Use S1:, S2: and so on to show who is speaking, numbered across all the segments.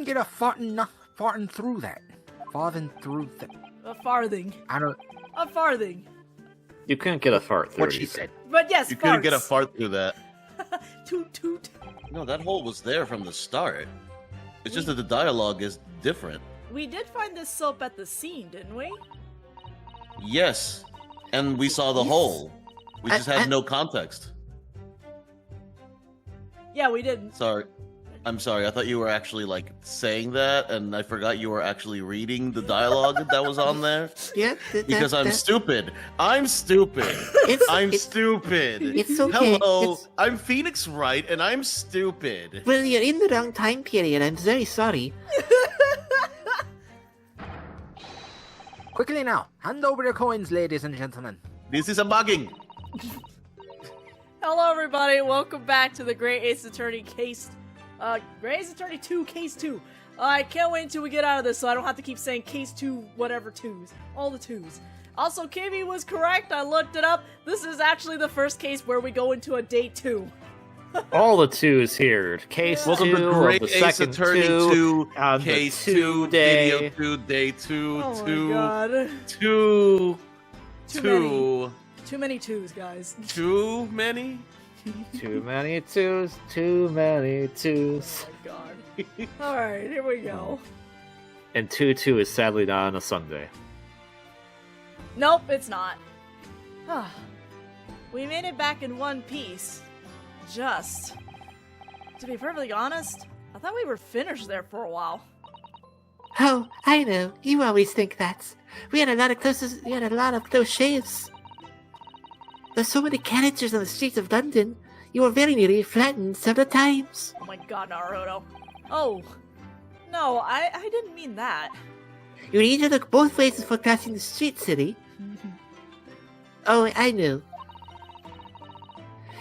S1: couldn't get a farting through that. Farthing through that.
S2: A farthing.
S1: I don't...
S2: A farthing.
S3: You couldn't get a fart through
S1: What
S3: it,
S1: she
S3: you
S1: said.
S2: But yes,
S4: You
S2: farts.
S4: couldn't get a fart through that.
S2: Toot toot.
S4: No, that hole was there from the start. It's just that the dialogue is different.
S2: We did find this soap at the scene, didn't we?
S4: Yes, and we saw the hole. We just had no context.
S2: Yeah, we did.
S4: Sorry. I'm sorry. I thought you were actually, like, saying that, and I forgot you were actually reading the dialogue that was on there.
S5: Yeah,
S4: Because I'm stupid. I'm stupid. I'm stupid.
S5: It's okay.
S4: Hello. I'm Phoenix Wright, and I'm stupid.
S5: Well, you're in the wrong time period. I'm very sorry.
S1: Quickly now, hand over your coins, ladies and gentlemen.
S4: This is a bugging.
S2: Hello, everybody. Welcome back to the Great Ace Attorney case. Great Ace Attorney 2, Case 2. I can't wait until we get out of this so I don't have to keep saying Case 2, whatever 2s. All the 2s. Also, Kirby was correct. I looked it up. This is actually the first case where we go into a day 2.
S3: All the twos here. Case
S4: Welcome
S3: 2
S4: to Great
S3: of the
S4: Ace
S3: second
S4: Attorney
S3: 2,
S4: 2,
S3: on the
S4: Case
S3: 2
S4: 2,
S3: day.
S4: Video 2, Day 2,
S2: Oh
S4: 2,
S2: my god.
S4: 2,
S2: Too
S4: 2.
S2: Too many 2s, guys.
S4: Too many?
S3: Too many twos, too many twos.
S2: Oh my god. Alright, here we go.
S3: And 2-2 is sadly not on a Sunday.
S2: Nope, it's not. We made it back in one piece. Just. To be perfectly honest, I thought we were finished there for a while.
S5: Oh, I know. You always think that. We had a lot of close shaves. There's so many characters on the streets of London. You were very nearly flattened several times.
S2: Oh my god, Naruto. Oh. No, I didn't mean that.
S5: You need to look both ways before crossing the street, silly. Oh, I know.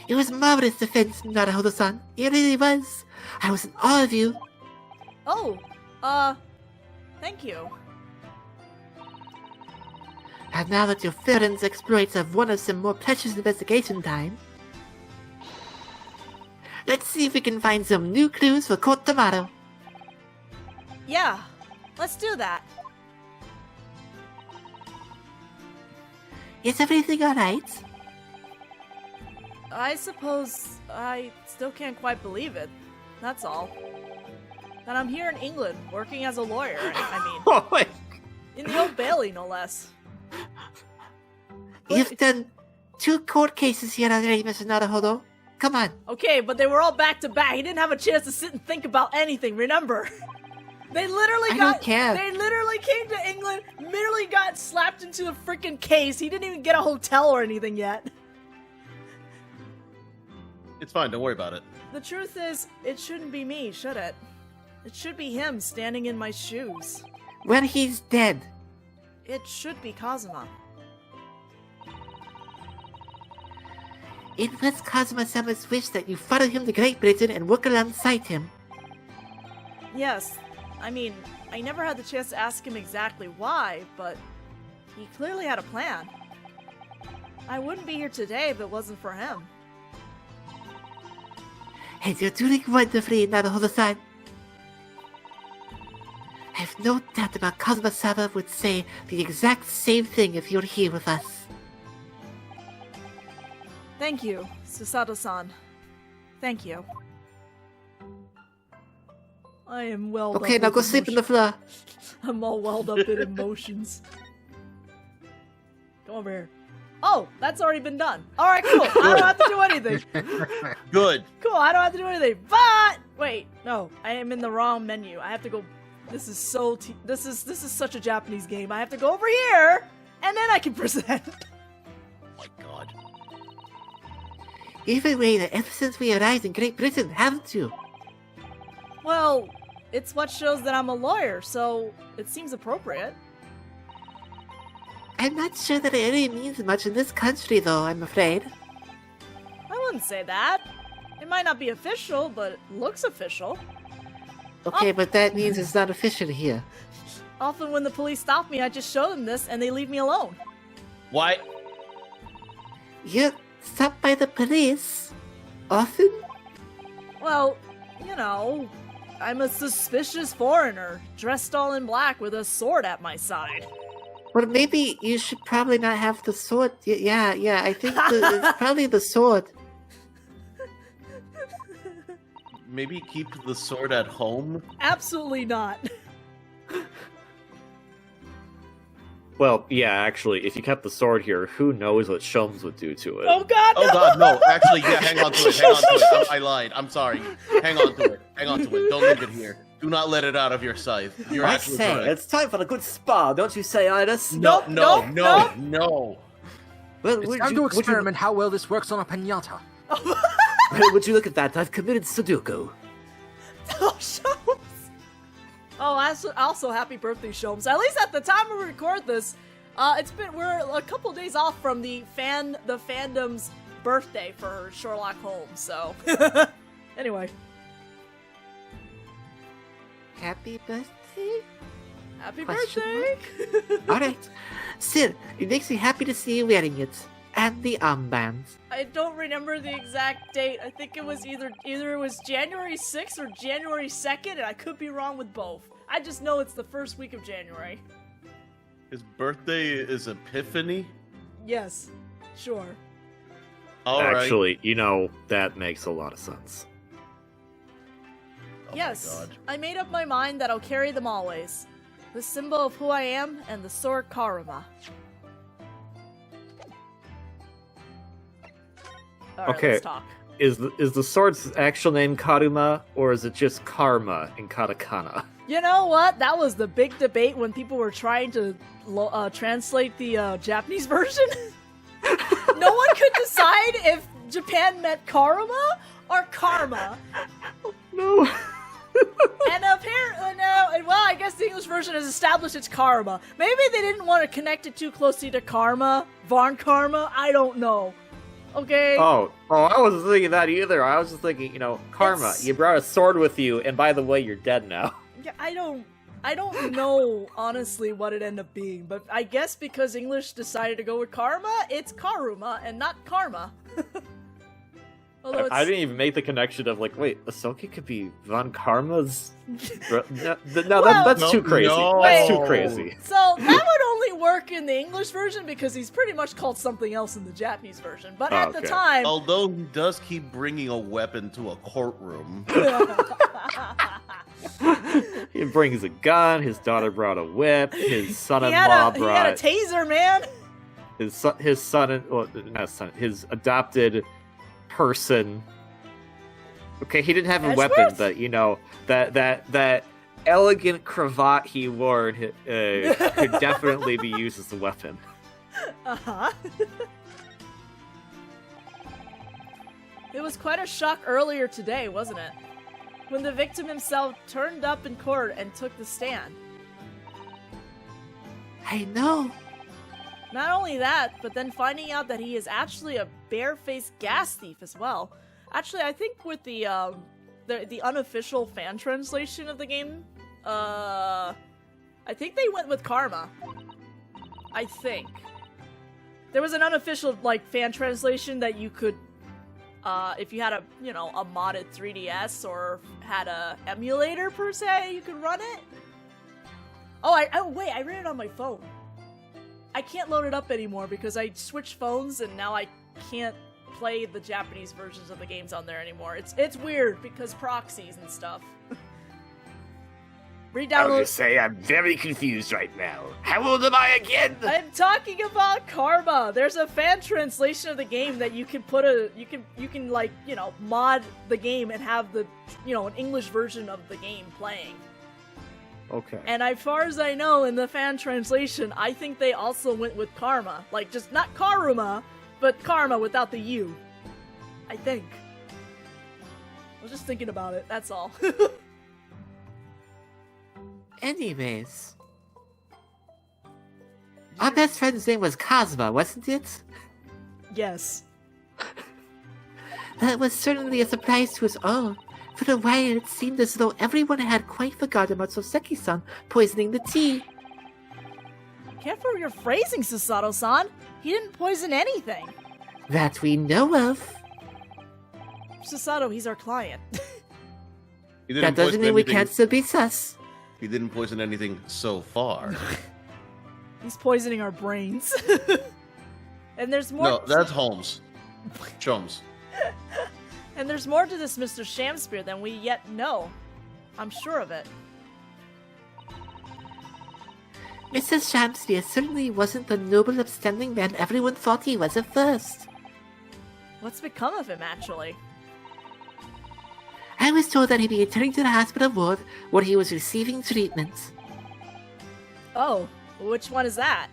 S5: It was marvelous defense, Naruto-san. It really was. I was in awe of you.
S2: Oh, thank you.
S5: And now that your villain's exploits have won us some more precious investigation time, let's see if we can find some new clues for Court tomorrow.
S2: Yeah, let's do that.
S5: Is everything alright?
S2: I suppose I still can't quite believe it. That's all. That I'm here in England, working as a lawyer, I mean.
S3: Oh my...
S2: In the Old Bailey, no less.
S5: You've done 2 court cases here already, Mr. Naruhodo. Come on.
S2: Okay, but they were all back to back. He didn't have a chance to sit and think about anything, remember? They literally
S5: I don't care.
S2: They literally came to England, merely got slapped into a freaking case. He didn't even get a hotel or anything yet.
S4: It's fine, don't worry about it.
S2: The truth is, it shouldn't be me, should it? It should be him standing in my shoes.
S5: When he's dead.
S2: It should be Kazuma.
S5: It was Kazuma-sama's wish that you follow him to Great Britain and work alongside him.
S2: Yes, I mean, I never had the chance to ask him exactly why, but he clearly had a plan. I wouldn't be here today if it wasn't for him.
S5: And you're doing wonderfully, Naruhodo-san. I've no doubt about Kazuma-sama would say the exact same thing if you're here with us.
S2: Thank you, Susato-san. Thank you. I am welled up.
S5: Okay, now go
S2: with
S5: sleep on the
S2: emotion.
S5: floor.
S2: I'm all welled up in emotions. Come over here. Oh, that's already been done. Alright, cool. I don't have to do anything.
S4: Good.
S2: Cool, I don't have to do anything. But wait, no, I am in the wrong menu. I have to go. This is so. This is such a Japanese game. I have to go over here, and then I can present.
S4: Oh my god.
S5: You've been waiting ever since we arrived in Great Britain, haven't you?
S2: Well, it's what shows that I'm a lawyer, so it seems appropriate.
S5: I'm not sure that it really means much in this country, though, I'm afraid.
S2: I wouldn't say that. It might not be official, but it looks official.
S5: Okay, but that means it's not official here.
S2: Often when the police stop me, I just show them this and they leave me alone.
S4: Why?
S5: You're stopped by the police? Often?
S2: Well, you know, I'm a suspicious foreigner, dressed all in black with a sword at my side.
S5: Well, maybe you should probably not have the sword. Yeah, I think it's probably the sword.
S4: Maybe keep the sword at home?
S2: Absolutely not.
S3: Well, yeah, actually, if you kept the sword here, who knows what Sholmes would do to it?
S2: Oh god,
S4: Oh god, no. Actually, yeah, hang on to it. I lied. I'm sorry. Hang on to it. Don't leave it here. Do not let it out of your sight. You're
S6: I
S4: actually
S6: say,
S4: correct.
S6: it's time for a good spa, don't you say, Iris?
S4: No.
S6: Well,
S1: It's time to experiment how well this works on a piñata.
S6: would you look at that? I've committed Sudoku.
S2: Oh, Sholmes. Oh, also happy birthday, Sholmes. At least at the time we record this, we're a couple days off from the fandom's birthday for Sherlock Holmes. So, anyway,
S5: Happy birthday?
S2: happy
S5: Question
S2: birthday.
S5: Alright. Still, it makes me happy to see you wearing it. And the armband.
S2: I don't remember the exact date. I think it was either it was January 6th or January 2nd, and I could be wrong with both. I just know it's the first week of January.
S4: His birthday is Epiphany?
S2: Yes, sure.
S4: Alright.
S3: Actually, that makes a lot of sense.
S4: Oh
S2: Yes,
S4: my god.
S2: I made up my mind that I'll carry them always. The symbol of who I am and the sword Karuma. Alright,
S3: Okay.
S2: let's talk.
S3: Is the sword's actual name Karuma, or is it just Karma in katakana?
S2: You know what? That was the big debate when people were trying to translate the Japanese version. No one could decide if Japan meant Karuma or Karma.
S3: No.
S2: And apparently, well, I guess the English version has established it's Karma. Maybe they didn't want to connect it too closely to Karma, Von Karma, I don't know. Okay?
S3: Oh, I wasn't thinking that either. I was just thinking, Karma,
S2: It's-
S3: you brought a sword with you, and by the way, you're dead now.
S2: Yeah, I don't know, honestly, what it ended up being, but I guess because English decided to go with Karma, it's Karuma and not Karma. Although
S3: I didn't even make the connection of, wait, Ahsoka could be Von Karma's... No, that's too crazy.
S4: no.
S3: That's too crazy.
S2: So that would only work in the English version because he's pretty much called something else in the Japanese version. But at the
S3: Okay.
S2: time,
S4: Although he does keep bringing a weapon to a courtroom.
S3: He brings a gun, his daughter brought a whip, his
S2: he had
S3: son-in-law
S2: a
S3: brought...
S2: taser, man.
S3: His adopted person. Okay, he didn't have a
S2: Edgeworth?
S3: weapon, but that elegant cravat he wore could definitely be used as a weapon.
S2: Uh-huh. It was quite a shock earlier today, wasn't it? When the victim himself turned up in court and took the stand.
S5: I know.
S2: Not only that, but then finding out that he is actually a barefaced gas thief as well. Actually, I think with the unofficial fan translation of the game, I think they went with Karma. I think. There was an unofficial, fan translation that you could, if you had a modded 3DS or had a emulator per se, you could run it. Wait, I ran it on my phone. I can't load it up anymore because I switched phones and now I can't play the Japanese versions of the games on there anymore. It's weird because proxies and stuff. Re-download.
S3: say I'm very confused right now. How old am I again?
S2: I'm talking about Karma. There's a fan translation of the game that you can mod the game and have the an English version of the game playing.
S3: Okay.
S2: And as far as I know, in the fan translation, I think they also went with Karma. Just not Karuma, but Karma without the U. I think. I was just thinking about it, that's all.
S5: Anyways. Our best friend's name was Cosma, wasn't it?
S2: Yes.
S5: That was certainly a surprise to us all. For a while, it seemed as though everyone had quite forgotten about Soseki-san poisoning the tea.
S2: Careful your phrasing, Susato-san. He didn't poison anything.
S5: That we know of.
S2: Susato, he's our client.
S4: He
S5: That
S4: didn't
S5: doesn't
S4: poison
S5: mean we
S4: anything.
S5: can't still be sus.
S4: He didn't poison anything so far.
S2: He's poisoning our brains. And there's more.
S4: No, that's Holmes. Sholmes.
S2: And there's more to this Mr. Shamspear than we yet know. I'm sure of it.
S5: Mr. Shamspear certainly wasn't the noble, upstanding man everyone thought he was at first.
S2: What's become of him, actually?
S5: I was told that he'd be returning to the hospital ward where he was receiving treatment.
S2: Oh, which one is that?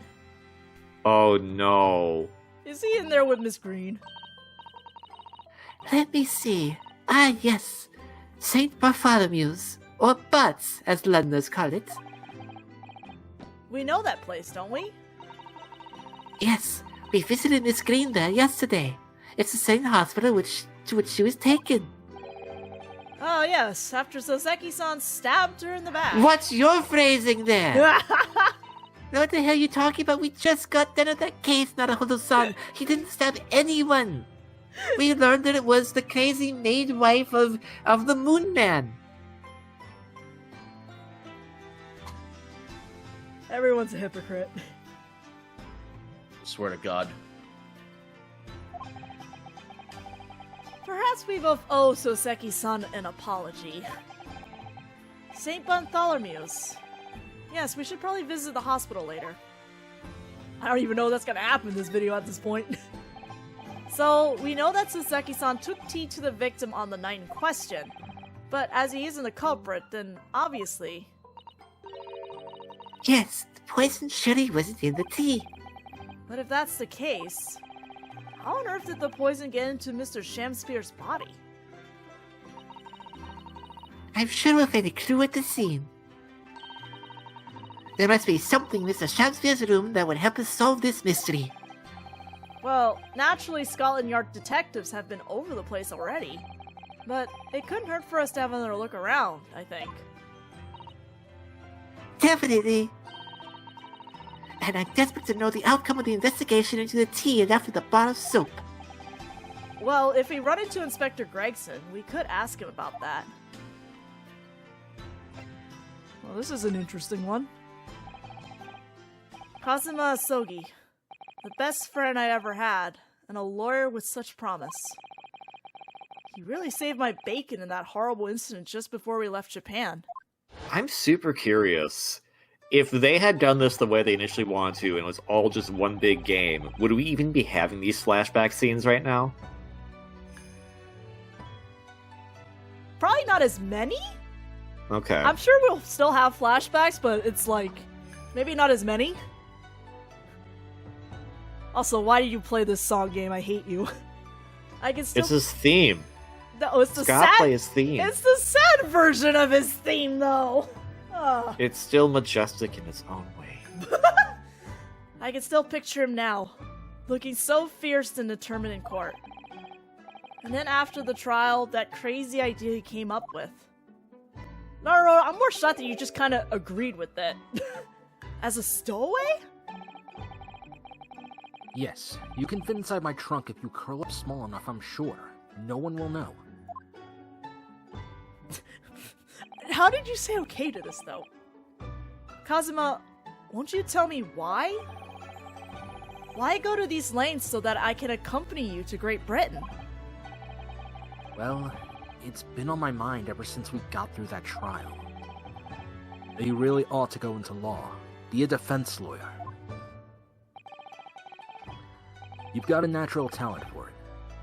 S3: Oh no.
S2: Is he in there with Miss Green?
S5: Let me see. Ah, yes. St. Bartholomew's, or Butts, as Londoners call it.
S2: We know that place, don't we?
S5: Yes, we visited Miss Green there yesterday. It's the same hospital to which she was taken.
S2: Oh, yes, after Soseki-san stabbed her in the back.
S5: What's your phrasing there? What the hell are you talking about? We just got done with that case, Naruhodo-san. He didn't stab anyone. We learned that it was the crazy maid wife of the Moon Man.
S2: Everyone's a hypocrite.
S4: Swear to God.
S2: Perhaps we both owe Soseki-san an apology. St. Bartholomew's. Yes, we should probably visit the hospital later. I don't even know that's gonna happen in this video at this point. So, we know that Soseki-san took tea to the victim on the night in question. But as he isn't the culprit, then obviously...
S5: Yes, the poison surely wasn't in the tea.
S2: But if that's the case, how on earth did the poison get into Mr. Shamspear's body?
S5: I'm sure we'll find a clue at the scene. There must be something in Mr. Shamspear's room that would help us solve this mystery.
S2: Well, naturally Scotland Yard detectives have been over the place already. But it couldn't hurt for us to have another look around, I think.
S5: Definitely. And I'm desperate to know the outcome of the investigation into the tea and after the bar of soap.
S2: Well, if we run into Inspector Gregson, we could ask him about that. Well, this is an interesting one. Kazuma Asogi. The best friend I ever had, and a lawyer with such promise. He really saved my bacon in that horrible incident just before we left Japan.
S3: I'm super curious. If they had done this the way they initially wanted to, and it was all just one big game, would we even be having these flashback scenes right now?
S2: Probably not as many?
S3: Okay.
S2: I'm sure we'll still have flashbacks, but it's like, maybe not as many. Also, why do you play this song game? I hate you. I can still...
S3: It's his theme.
S2: No, it's the
S3: Scott
S2: sad...
S3: play his theme.
S2: It's the sad version of his theme, though. Ah.
S3: It's still majestic in its own way.
S2: I can still picture him now, looking so fierce and determined in court. And then after the trial, that crazy idea he came up with. No, I'm more shocked that you just kind of agreed with it. As a stowaway?
S1: Yes, you can fit inside my trunk if you curl up small enough, I'm sure. No one will know.
S2: How did you say okay to this, though? Kazuma, won't you tell me why? Why go to these lengths so that I can accompany you to Great Britain?
S1: Well, it's been on my mind ever since we got through that trial. You really ought to go into law. Be a defense lawyer. You've got a natural talent for it.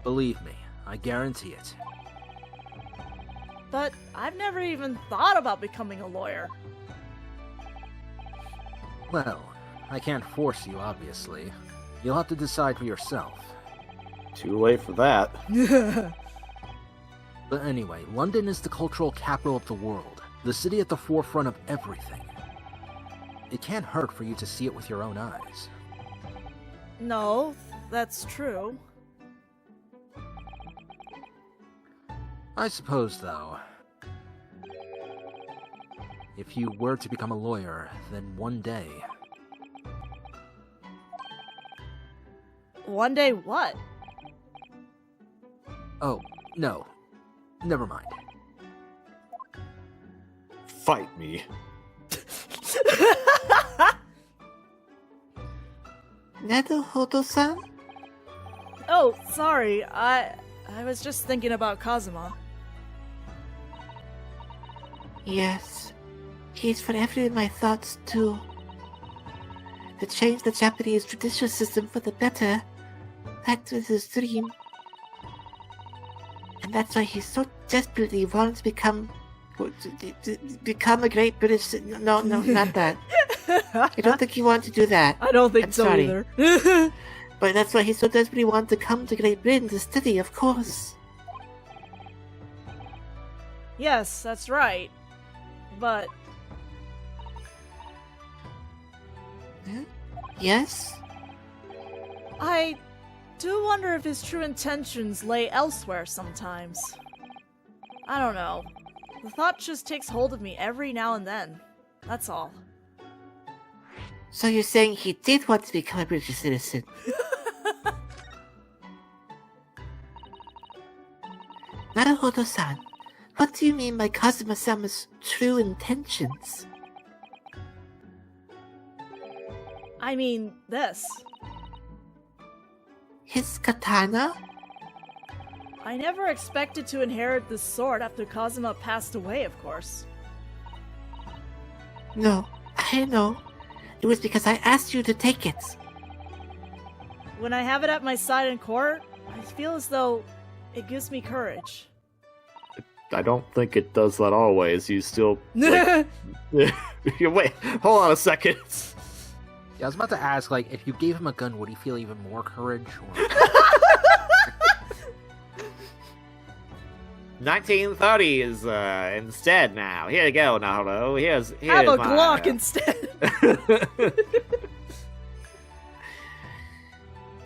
S1: Believe me, I guarantee it.
S2: But I've never even thought about becoming a lawyer.
S1: Well, I can't force you, obviously. You'll have to decide for yourself.
S3: Too late for that.
S1: But anyway, London is the cultural capital of the world, the city at the forefront of everything. It can't hurt for you to see it with your own eyes.
S2: No, that's true.
S1: I suppose, though, if you were to become a lawyer, then one day...
S2: One day what?
S1: Oh, no. Never mind.
S3: fight me.
S5: Naruhodo-san?
S2: Oh, sorry. I was just thinking about Kazuma.
S5: Yes. He's forever in my thoughts, too. To change the Japanese judicial system for the better, that was his dream. And that's why he so desperately wanted to become a great British... No, not that. I don't think he wanted to do that.
S2: I don't think
S5: I'm
S2: so
S5: sorry.
S2: either.
S5: But that's why he so desperately wanted to come to Great Britain to study, of course.
S2: Yes, that's right. But
S5: Yes?
S2: I do wonder if his true intentions lay elsewhere sometimes. I don't know. The thought just takes hold of me every now and then. That's all.
S5: So you're saying he did want to become a British citizen? Naruhodo-san, what do you mean by Kazuma-sama's true intentions?
S2: I mean, this.
S5: His katana?
S2: I never expected to inherit this sword after Kazuma passed away, of course.
S5: No, I know. It was because I asked you to take it.
S2: When I have it at my side in court, I feel as though it gives me courage.
S3: I don't think it does that always. You still... Like... Wait, hold on a second.
S1: Yeah, I was about to ask, like, if you gave him a gun, would he feel even more courage? Or...
S3: 1930s instead now. Here you go, Naruto. Here's
S2: Have a
S3: my...
S2: Glock instead.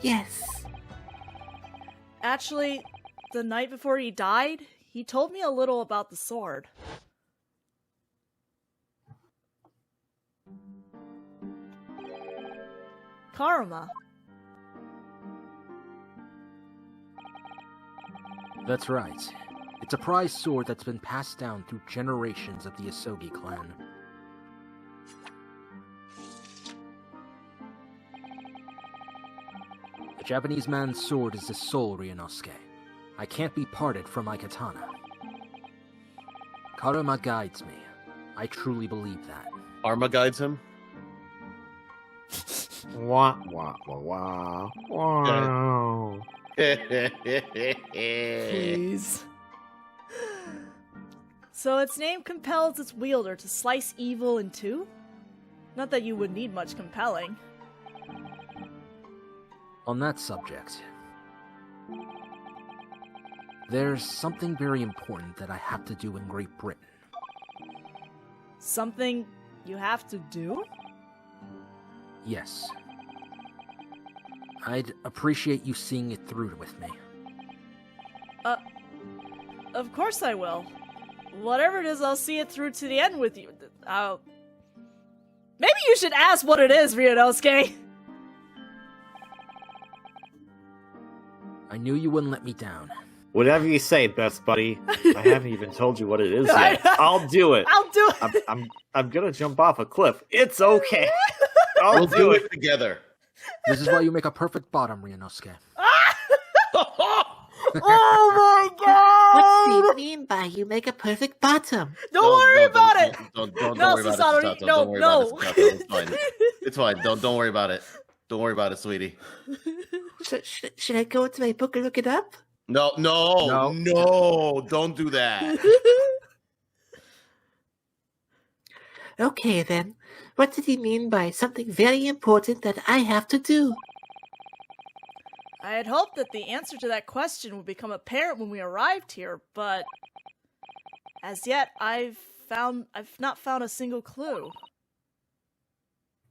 S5: Yes.
S2: Actually, the night before he died, he told me a little about the sword. Karma.
S1: That's right. It's a prized sword that's been passed down through generations of the Asogi clan. A Japanese man's sword is his soul, Ryunosuke. I can't be parted from my katana. Karma guides me. I truly believe that.
S4: Arma guides him.
S3: Wah, wah, wah, wah. Wow.
S2: Please. So its name compels its wielder to slice evil in two? Not that you would need much compelling.
S1: On that subject, there's something very important that I have to do in Great Britain.
S2: Something you have to do?
S1: Yes. I'd appreciate you seeing it through with me.
S2: Of course I will. Whatever it is, I'll see it through to the end with you. Maybe you should ask what it is, Ryunosuke!
S1: I knew you wouldn't let me down.
S3: Whatever you say, best buddy. I haven't even told you what it is yet. I'll do it.
S2: I'll do it!
S3: I'm gonna jump off a cliff. It's okay.
S4: We'll do it together.
S1: This is why you make a perfect bottom, Ryunosuke.
S2: Oh my god!
S5: What do you mean by you make a perfect bottom?
S2: Don't worry about it!
S4: Don't
S2: No,
S4: worry about
S2: Susanoo,
S4: it.
S2: no,
S4: Don't worry
S2: no.
S4: about it. It's fine. It's fine. Don't worry about it. Don't worry about it, sweetie.
S5: Should I go into my book and look it up?
S4: No. Don't do that.
S5: Okay then. What did he mean by something very important that I have to do?
S2: I had hoped that the answer to that question would become apparent when we arrived here, but as yet I've not found a single clue.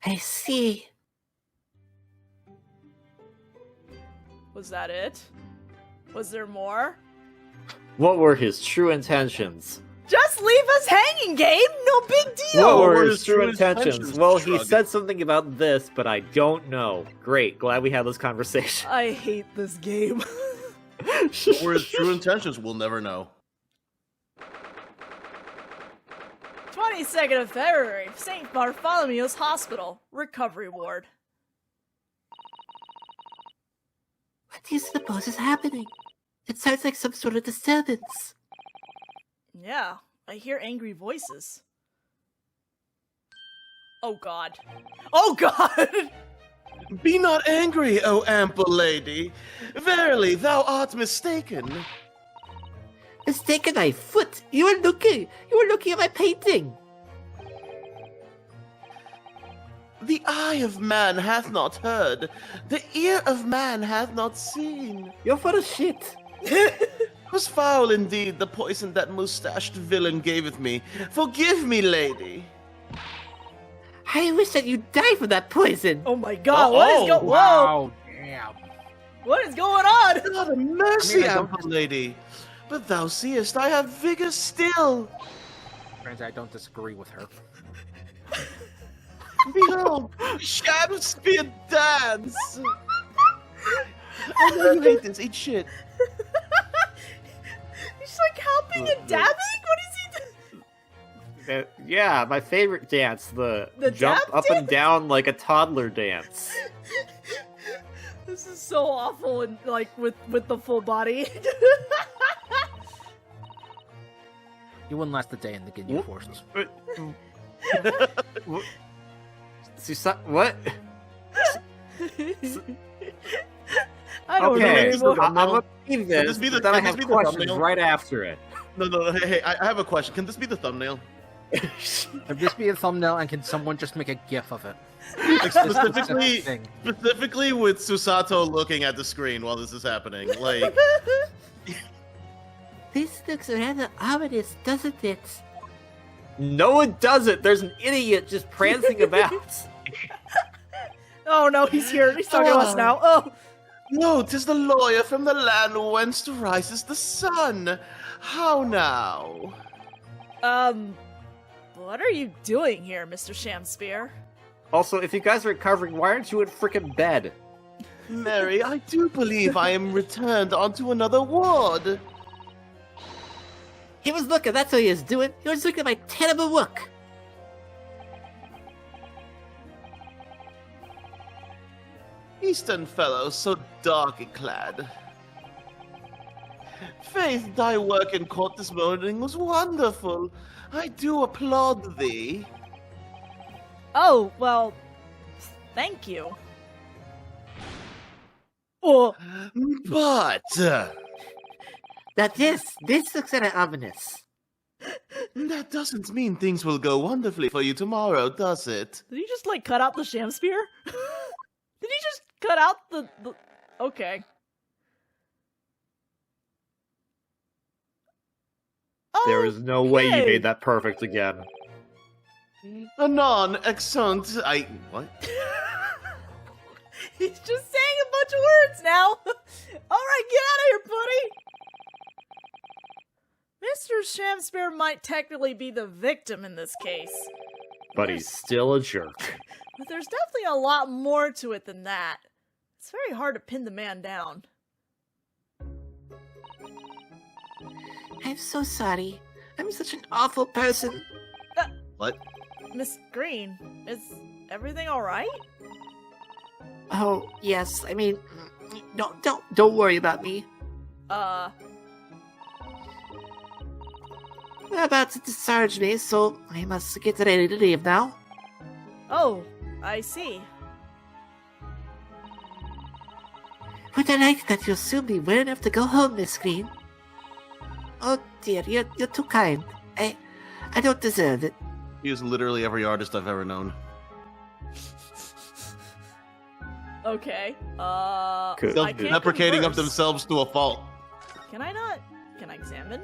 S5: I see.
S2: Was that it? Was there more?
S3: What were his true intentions?
S2: Just leave us hanging, Gabe! No big deal!
S3: What were
S4: were
S3: his
S4: his
S3: true
S4: true
S3: intentions?
S4: intentions?
S3: Well, he
S4: Shrug.
S3: said something about this, but I don't know. Great, glad we had this conversation.
S2: I hate this game.
S4: What were his true intentions? We'll never know.
S2: That's why 22nd of February, St. Bartholomew's Hospital, recovery ward.
S5: What do you suppose is happening? It sounds like some sort of disturbance.
S2: Yeah, I hear angry voices. Oh god. Oh god!
S4: Be not angry, O ample lady. Verily, thou art mistaken.
S5: Mistaken my foot. You were looking at my painting.
S4: The eye of man hath not heard, the ear of man hath not seen.
S5: You're full of shit.
S4: 'Twas foul indeed the poison that mustached villain gaveth me. Forgive me, lady.
S5: I wish that you died from that poison.
S2: Oh my god, what is going on?
S1: Wow, damn.
S2: What is going on?
S4: God of mercy,
S1: I don't-
S4: ample lady. But thou seest I have vigor still.
S1: Frankly, I don't disagree with her.
S4: Behold, Shakespeare dance. I know you hate this. Eat shit.
S2: He's like helping and dabbing? What is he doing?
S3: Yeah, my favorite dance, the jump
S2: dab
S3: up and down like a toddler dance.
S2: This is so awful and like with the full body.
S1: You wouldn't last a day in the Ginyu forces.
S3: What?
S2: I don't know
S3: Okay,
S2: anymore.
S3: I'm gonna leave
S4: Can
S3: this,
S4: this be the-
S3: but then I
S4: can this
S3: have
S4: be the
S3: questions
S4: thumbnail?
S3: right after it.
S4: No, hey, I have a question. Can this be the thumbnail?
S1: Could this be a thumbnail, and can someone just make a GIF of it?
S4: Like, specifically,
S1: Thing.
S4: specifically with Susato looking at the screen while this is happening. Like,
S5: This looks rather ominous, doesn't it?
S3: No, it doesn't. There's an idiot just prancing about.
S2: Oh no, he's here. He's talking to us now. Oh,
S4: no, 'tis the lawyer from the land whence rises the sun. How now?
S2: what are you doing here, Mr. Shamspear?
S3: Also, if you guys are recovering, why aren't you in frickin' bed?
S4: Mary, I do believe I am returned onto another ward.
S5: He was looking, that's what he was doing. He was looking at my terrible work.
S4: Eastern fellow, so darkly clad. Faith, thy work in court this morning was wonderful. I do applaud thee.
S2: Oh, well, thank you. Oh,
S4: But
S5: Now this looks rather ominous.
S4: that doesn't mean things will go wonderfully for you tomorrow, does it?
S2: did he just like cut out the Shamspear? Did he just cut out the... Okay.
S3: There is no way you
S2: Okay.
S3: made that perfect again.
S4: Anon, exeunt, what?
S2: He's just saying a bunch of words now. Alright, get out of here, buddy. Mr. Shamspear might technically be the victim in this case.
S3: But he's still a jerk.
S2: But there's definitely a lot more to it than that. It's very hard to pin the man down.
S5: I'm so sorry. I'm such an awful person.
S4: What?
S2: Miss Green, is everything alright?
S5: Oh, yes. I mean, don't worry about me. They're about to discharge me, so I must get ready to leave now.
S2: Oh, I see.
S5: Would I like that you'll soon be well enough to go home, Miss Green? Oh dear, you're too kind. I don't deserve it.
S4: He is literally every artist I've ever known.
S2: Okay,
S3: Cool.
S2: I can't
S4: Self-deprecating of
S2: converse.
S4: themselves to a fault.
S2: Can I not? Can I examine?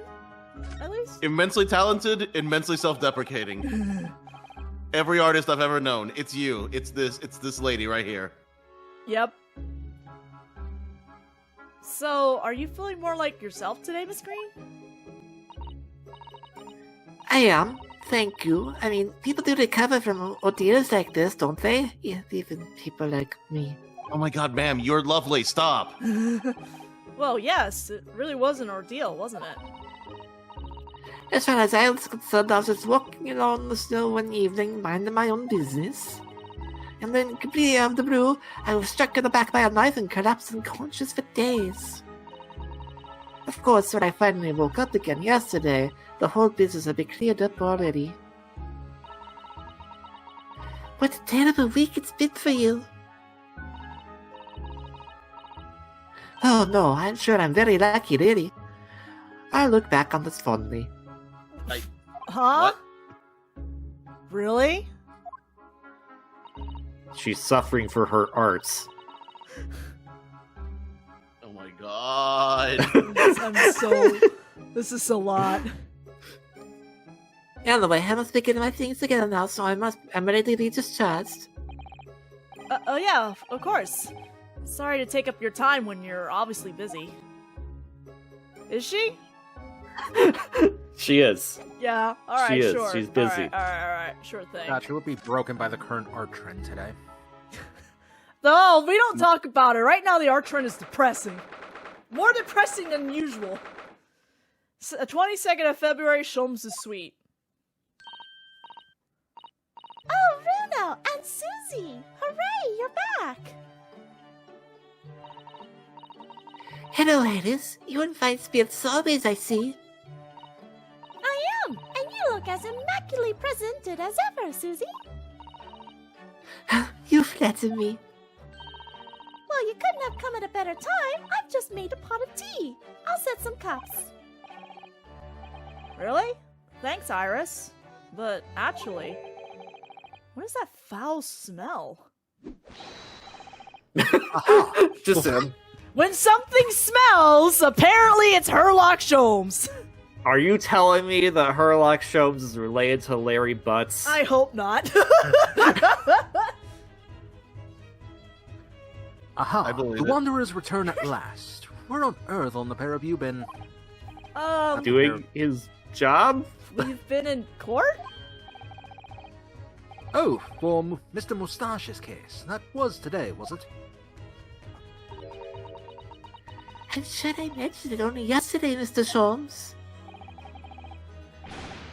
S2: At least?
S4: Immensely talented, immensely self-deprecating. Every artist I've ever known. It's you. It's this lady right here.
S2: Yep. So, are you feeling more like yourself today, Miss Green?
S5: I am. Thank you. I mean, people do recover from ordeals like this, don't they? Yeah, even people like me.
S4: Oh my god, ma'am, you're lovely. Stop.
S2: Well, yes, it really was an ordeal, wasn't it?
S5: As far as I was concerned, I was just walking along the snow one evening, minding my own business. And then, completely out of the blue, I was struck in the back by a knife and collapsed unconscious for days. Of course, when I finally woke up again yesterday, the whole business had been cleared up already. What a terrible week it's been for you. Oh no, I'm sure I'm very lucky, really. I look back on this fondly.
S2: Huh?
S4: What?
S2: Really?
S3: She's suffering for her arts.
S4: Oh my god.
S2: This is a lot.
S5: Anyway, I must be getting my things together now, so I'm ready to be discharged.
S2: Oh yeah, of course. Sorry to take up your time when you're obviously busy. Is she?
S3: She is.
S2: Yeah, alright,
S3: She is.
S2: sure.
S3: She's busy.
S2: Alright, sure thing.
S1: She would be broken by the current art trend today.
S2: No, we don't talk about it. Right now the art trend is depressing. More depressing than usual. 22nd of February, Sholmes is sweet.
S7: Oh, Bruno and Susie! Hooray, you're back!
S5: Hello, Alice. You in fine spirits always, I see.
S7: I am, and you look as immaculately presented as ever, Susie.
S5: You flatter me.
S7: Well, you couldn't have come at a better time. I've just made a pot of tea. I'll set some cups.
S2: Really? Thanks, Iris. But actually, what is that foul smell?
S3: Just him.
S2: When something smells, apparently it's Herlock Sholmes.
S3: Are you telling me that Herlock Sholmes is related to Larry Butts?
S2: I hope not.
S1: Aha!
S4: I believe
S1: The
S4: it.
S1: Wanderers return at last. Where on earth on the pair of you been?
S3: Doing his job?
S2: We've been in court?
S1: Oh, for Mr. Moustache's case. That was today, was it?
S5: I'm sure I mentioned it only yesterday, Mr. Sholmes.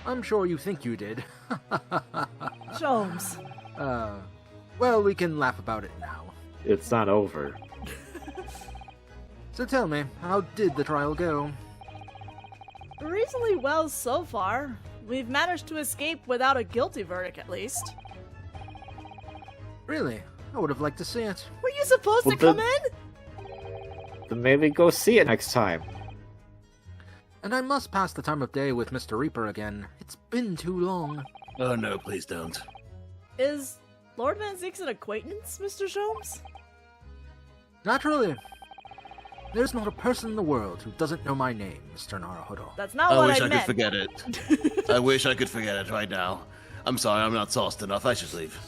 S1: I'm sure you think you did.
S2: Sholmes.
S1: Well, we can laugh about it now.
S3: It's not over.
S1: So tell me, how did the trial go?
S2: Reasonably well so far. We've managed to escape without a guilty verdict, at least.
S1: Really? I would have liked to see it.
S2: Were you supposed
S3: Well,
S2: to come
S3: then-
S2: in?
S3: Then maybe go see it next time.
S1: And I must pass the time of day with Mr. Reaper again. It's been too long.
S4: Oh no, please don't.
S2: Is Lord Van Zeek's an acquaintance, Mr. Sholmes?
S1: Naturally. There's not a person in the world who doesn't know my name, Mr. Naruhodo.
S2: That's not
S4: I
S2: what
S4: wish
S2: I
S4: I
S2: meant.
S4: could forget it. I wish I could forget it right now. I'm sorry, I'm not sauced enough. I should leave.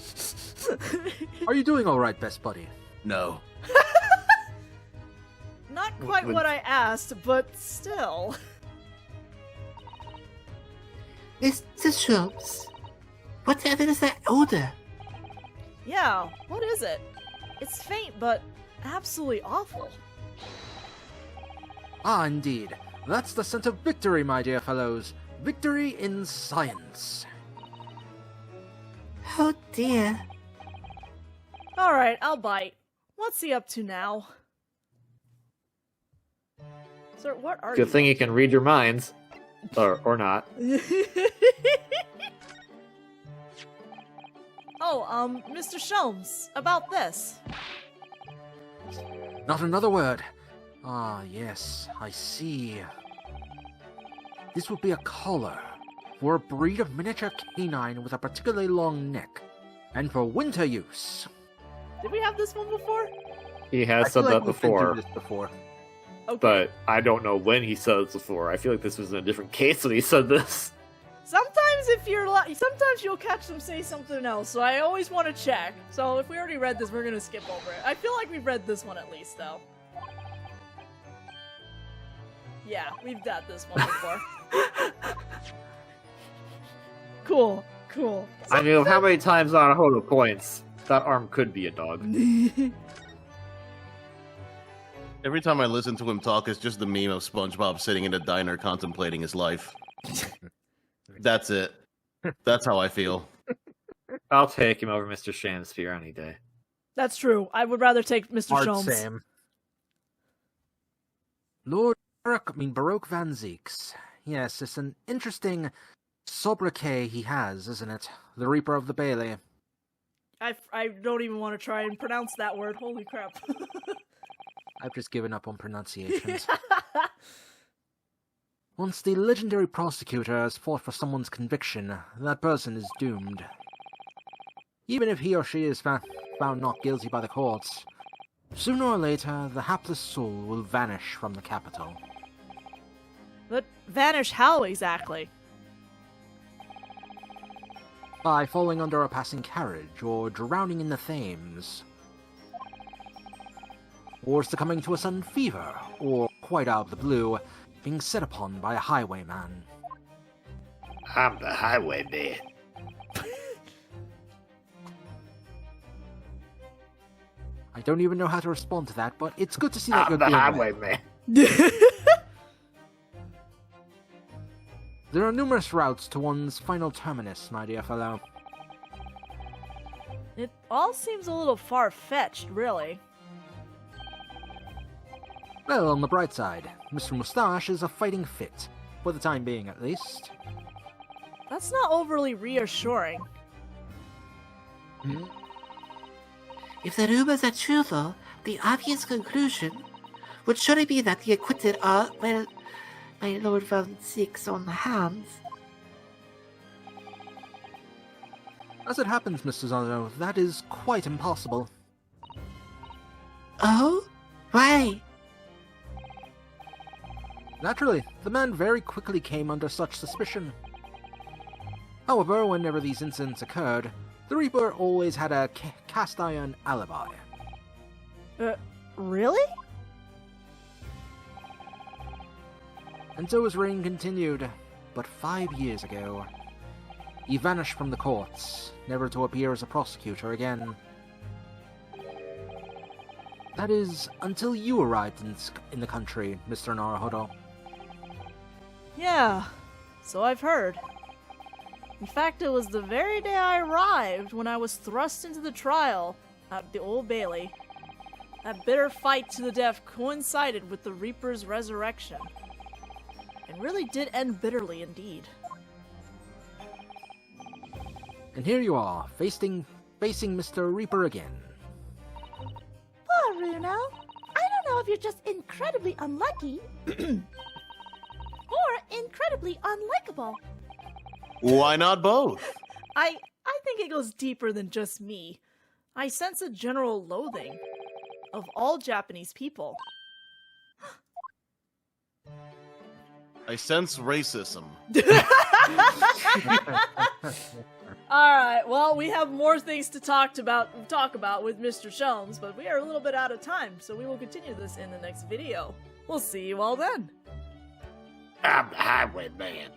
S1: Are you doing alright, best buddy?
S4: No.
S2: Not quite what I asked, but still.
S5: Mr. Sholmes, whatever is that odor?
S2: Yeah, what is it? It's faint, but absolutely awful.
S1: Ah, indeed. That's the scent of victory, my dear fellows. Victory in science.
S5: Oh dear.
S2: Alright, I'll bite. What's he up to now? Sir, what are
S3: Good thing you can read your minds. Or not.
S2: Oh, Mr. Sholmes, about this.
S1: Not another word. Ah, yes, I see. This would be a collar for a breed of miniature canine with a particularly long neck, and for winter use.
S2: Did we have this one before?
S3: He has
S1: I
S3: said
S1: feel
S3: that
S1: like we've been through
S3: before,
S1: this before.
S2: Okay.
S3: but I don't know when he said it before. I feel like this was in a different case when he said this.
S2: Sometimes if you're sometimes you'll catch them say something else, so I always want to check. So if we already read this, we're gonna skip over it. I feel like we've read this one at least, though. Yeah, we've done this one before. Cool, cool.
S3: I mean, how many times on a Hodo points that arm could be a dog?
S4: Every time I listen to him talk, it's just the meme of SpongeBob sitting in a diner contemplating his life. That's it. That's how I feel.
S3: I'll take him over Mr. Shamsphere any day.
S2: That's true. I would rather take Mr.
S1: Hard
S2: Sholmes.
S1: Sam. Baroque Van Zeeks. Yes, it's an interesting sobriquet he has, isn't it? The Reaper of the Bailey.
S2: I don't even want to try and pronounce that word. Holy crap.
S1: I've just given up on pronunciations. Once the legendary prosecutor has fought for someone's conviction, that person is doomed. Even if he or she is found not guilty by the courts, sooner or later, the hapless soul will vanish from the capital.
S2: But vanish how exactly?
S1: By falling under a passing carriage, or drowning in the Thames. Or succumbing to a sudden fever, or, quite out of the blue, being set upon by a highwayman.
S3: I'm the highwayman.
S1: I don't even know how to respond to that, but it's good to see that
S3: I'm
S1: you're
S3: the
S1: doing well.
S3: highwayman.
S1: There are numerous routes to one's final terminus, my dear fellow.
S2: It all seems a little far-fetched, really.
S1: Well, on the bright side, Mr. Moustache is a fighting fit, for the time being at least.
S2: That's not overly reassuring.
S5: If the rumors are true, though, the obvious conclusion would surely be that the acquitted are, well, my Lord Van Zeek's own hands.
S1: As it happens, Mr. Zono, that is quite impossible.
S5: Oh? Why?
S1: Naturally, the man very quickly came under such suspicion. However, whenever these incidents occurred, the Reaper always had a cast-iron alibi.
S2: Really?
S1: And so his reign continued, but 5 years ago, he vanished from the courts, never to appear as a prosecutor again. That is, until you arrived in the country, Mr. Naruhodo.
S2: Yeah, so I've heard. In fact, it was the very day I arrived when I was thrust into the trial at the Old Bailey. That bitter fight to the death coincided with the Reaper's resurrection. And really did end bitterly indeed.
S1: And here you are, facing Mr. Reaper again.
S7: Poor Runo. I don't know if you're just incredibly unlucky or incredibly unlikable.
S4: Why not both?
S2: I think it goes deeper than just me. I sense a general loathing of all Japanese people.
S4: I sense racism.
S2: Alright, well, we have more things to talk about with Mr. Sholmes, but we are a little bit out of time, so we will continue this in the next video. We'll see you all then.
S3: I'm the highwayman.